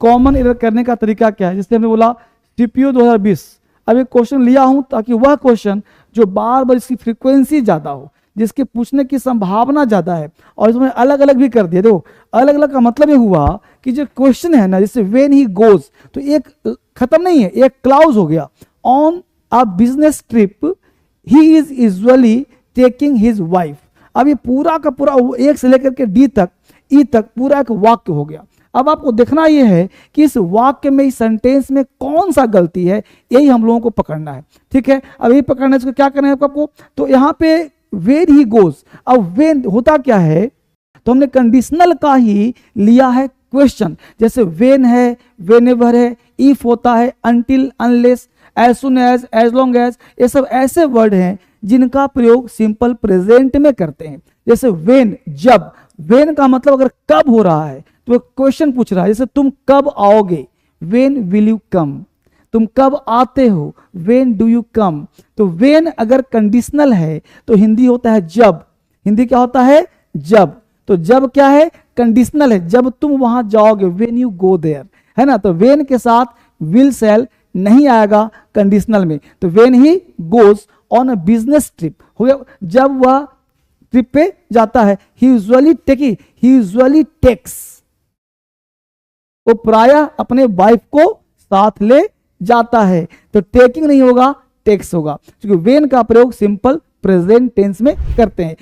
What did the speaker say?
Common error करने का तरीका क्या है, जैसे हमने बोला सीपीयू 2020। अब एक क्वेश्चन लिया हूं ताकि वह क्वेश्चन जो बार बार इसकी फ्रीक्वेंसी ज्यादा हो, जिसके पूछने की संभावना ज्यादा है, और इसमें अलग अलग भी कर दिया। देखो अलग अलग का मतलब ये हुआ कि जो क्वेश्चन है ना, जैसे व्हेन ही गोज, तो एक खत्म नहीं है, एक क्लाउज हो गया। On a business trip he is usually taking his wife. अब ये पूरा का पूरा एक से लेकर के डी तक, ई तक पूरा एक वाक्य हो गया। अब आपको देखना यह है कि इस वाक्य में, इस सेंटेंस में कौन सा गलती है, यही हम लोगों को पकड़ना है। ठीक है, अब यही पकड़ना है, इसको क्या करना है आपको, तो यहाँ पे वेन ही गोज। अब वेन होता क्या है, तो हमने कंडीशनल का ही लिया है क्वेश्चन, जैसे वेन है, वेनेवर है, इफ होता है, until, unless, as soon as long as, ये सब ऐसे वर्ड हैं जिनका प्रयोग सिंपल प्रेजेंट में करते हैं। जैसे वेन, जब, वेन का मतलब अगर कब हो रहा है तो क्वेश्चन पूछ रहा है, जैसे तुम कब आओगे, वेन विल यू कम, तुम कब आते हो, वेन डू यू कम। तो वेन अगर कंडीशनल है तो हिंदी होता है जब, हिंदी क्या होता है, जब। तो जब क्या है, कंडीशनल है, जब तुम वहां जाओगे, वेन यू गो देयर, है ना। तो वेन के साथ विल शैल नहीं आएगा कंडीशनल में, तो when he goes on a business trip हो गया, जब वह ट्रिप पे जाता है। ही यूजुअली टेक्स, वो प्रायः अपने वाइफ को साथ ले जाता है। तो टेकिंग नहीं होगा, टेक्स होगा, क्योंकि वेन का प्रयोग सिंपल प्रेजेंट टेंस में करते हैं।